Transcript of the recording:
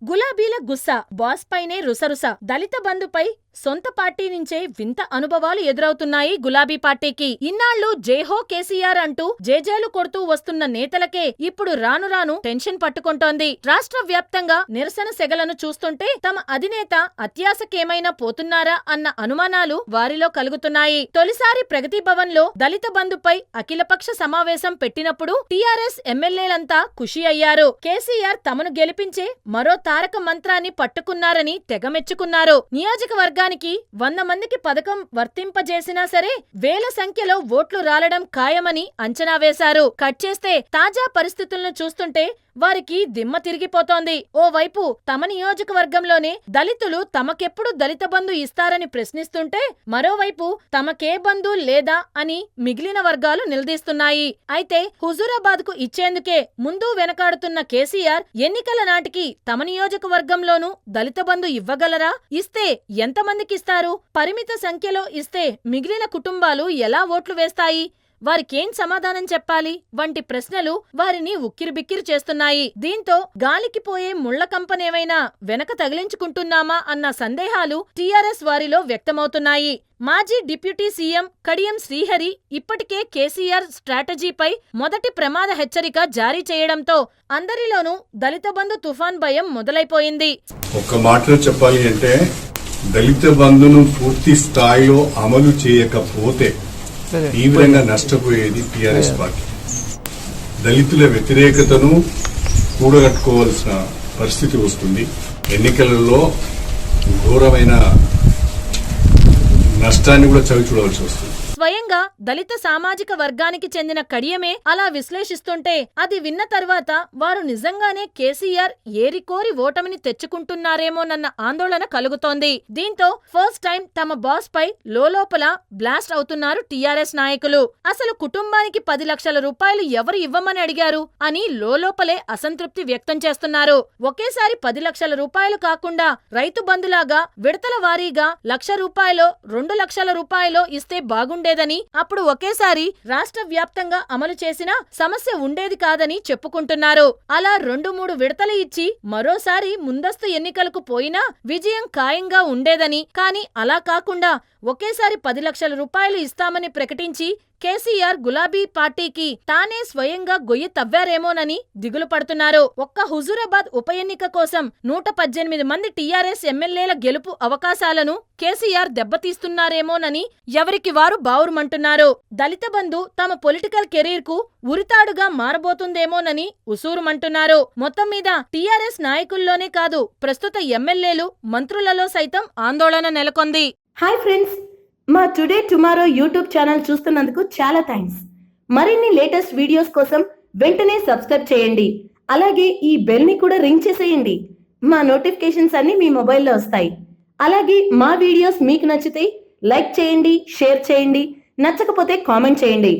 గులాబీల గుస్సా, boss పైనే రుసరుస. దళిత బంధుపై సొంత party నుంచే వింత అనుభవాలు ఎదురవుతున్నాయి గులాబీ పార్టీకి. ఇన్నాళ్లు జైహో కేసీఆర్ అంటూ జేజేలు కొడుతూ వస్తున్న నేతలకే ఇప్పుడు రాను రాను టెన్షన్ పట్టుకుంటోంది. రాష్ట్ర వ్యాప్తంగా నిరసన సెగలను చూస్తుంటే తమ అధినేత అత్యాశకేమైనా పోతున్నారా అన్న అనుమానాలు వారిలో కలుగుతున్నాయి. తొలిసారి ప్రగతి భవన్ లో దళిత బంధుపై అఖిలపక్ష సమావేశం పెట్టినప్పుడు టీఆర్ఎస్ ఎమ్మెల్యేలంతా ఖుషి అయ్యారు. కేసీఆర్ తమను గెలిపించే మరో తారక మంత్రాన్ని పట్టుకున్నారని తెగమెచ్చుకున్నారు. నియోజకవర్గానికి 100 మందికి పథకం వర్తింపజేసినా సరే వేల సంఖ్యలో ఓట్లు రాలడం ఖాయమని అంచనా వేశారు. కట్ చేస్తే తాజా పరిస్థితులను చూస్తుంటే వారికి దిమ్మ తిరిగిపోతోంది. ఓవైపు తమ నియోజకవర్గంలోనే దళితులు తమకెప్పుడు దళిత బంధు ఇస్తారని ప్రశ్నిస్తుంటే, మరోవైపు తమకే బంధు లేదా అని మిగిలిన వర్గాలు నిలదీస్తున్నాయి. అయితే హుజూరాబాద్ కు ఇచ్చేందుకే ముందు వెనకాడుతున్న కేసీఆర్ ఎన్నికల నాటికి తమ నియోజకవర్గంలోనూ దళిత బంధు ఇవ్వగలరా? ఇస్తే ఎంతమందికిస్తారు? పరిమిత సంఖ్యలో ఇస్తే మిగిలిన కుటుంబాలు ఎలా ఓట్లు వేస్తాయి? వారికేం సమాధానం చెప్పాలి? వంటి ప్రశ్నలు వారిని ఉక్కిరిబిక్కిరి చేస్తున్నాయి. దీంతో గాలికి పోయే ముళ్ల కంపనేమైనా వెనక తగిలించుకుంటున్నామా అన్న సందేహాలు టీఆర్ఎస్ వారిలో వ్యక్తమవుతున్నాయి. మాజీ డిప్యూటీ సీఎం కడియం శ్రీహరి ఇప్పటికే కేసీఆర్ స్ట్రాటజీపై మొదటి ప్రమాద హెచ్చరిక జారీ చేయడంతో అందరిలోనూ దళిత బంధు తుఫాన్ భయం మొదలైపోయింది. ఒక్క మాటలో చెప్పాలి అంటే దళిత బంధును పూర్తి స్థాయిలో అమలు చేయకపోతే తీవ్రంగా నష్టపోయేది టీఆర్ఎస్ పార్టీ. దళితుల వ్యతిరేకతను కూడగట్టుకోవాల్సిన పరిస్థితి వస్తుంది. ఎన్నికలలో ఘోరమైన నష్టాన్ని కూడా చవి చూడవలసి వస్తుంది. స్వయంగా దళిత సామాజిక వర్గానికి చెందిన కడియమే అలా విశ్లేషిస్తుంటే అది విన్న తర్వాత వారు నిజంగానే కేసీఆర్ ఏరికోరి ఓటమిని తెచ్చుకుంటున్నారేమోనన్న ఆందోళన కలుగుతోంది. దీంతో ఫస్ట్ టైం తమ బాస్ పై లోలోపల బ్లాస్ట్ అవుతున్నారు టీఆర్ఎస్ నాయకులు. అసలు కుటుంబానికి 10 లక్షల రూపాయలు ఎవరు ఇవ్వమని అడిగారు అని లోలోపలే అసంతృప్తి వ్యక్తం చేస్తున్నారు. ఒకేసారి 10 లక్షల రూపాయలు కాకుండా రైతు బంధులాగా విడతల వారీగా 1,00,000 రూపాయలో 2 లక్షల రూపాయలో ఇస్తే బాగుండేదని, అప్పుడు ఒకేసారి రాష్ట్ర వ్యాప్తంగా అమలు చేసిన సమస్య ఉండేది కాదని చెప్పుకుంటున్నారు. అలా 2-3 విడతలు ఇచ్చి మరోసారి ముందస్తు ఎన్నికలకు పోయినా విజయం ఖాయంగా ఉండేదని, కానీ అలా కాకుండా ఒకేసారి 10 లక్షల రూపాయలు ఇస్తామని ప్రకటించి కేసీఆర్ గులాబీ పార్టీకి తానే స్వయంగా గొయ్యి తవ్వారేమోనని దిగులు పడుతున్నారు. ఒక్క హుజూరాబాద్ ఉప ఎన్నిక కోసం 118 మంది టీఆర్ఎస్ ఎమ్మెల్యేల గెలుపు అవకాశాలను కేసీఆర్ దెబ్బతీస్తున్నారేమోనని ఎవరికి వారు బావురుమంటున్నారు. దళిత బంధు తమ పొలిటికల్ కెరీర్ కు ఉరితాడుగా మారబోతుందేమోనని ఉసూరుమంటున్నారు. మొత్తం మీద టీఆర్ఎస్ నాయకుల్లోనే కాదు, ప్రస్తుత ఎమ్మెల్యేలు, మంత్రులలో సైతం ఆందోళన నెలకొంది. హాయ్ ఫ్రెండ్స్, మా టుడే టుమారో యూట్యూబ్ ఛానల్ చూస్తున్నందుకు చాలా థ్యాంక్స్. మరిన్ని లేటెస్ట్ వీడియోస్ కోసం వెంటనే సబ్స్క్రైబ్ చేయండి. అలాగే ఈ బెల్ ని కూడా రింగ్ చేసేయండి. మా నోటిఫికేషన్స్ అన్ని మీ మొబైల్లో వస్తాయి. అలాగే మా వీడియోస్ మీకు నచ్చితే లైక్ చేయండి, షేర్ చేయండి, నచ్చకపోతే కామెంట్ చేయండి.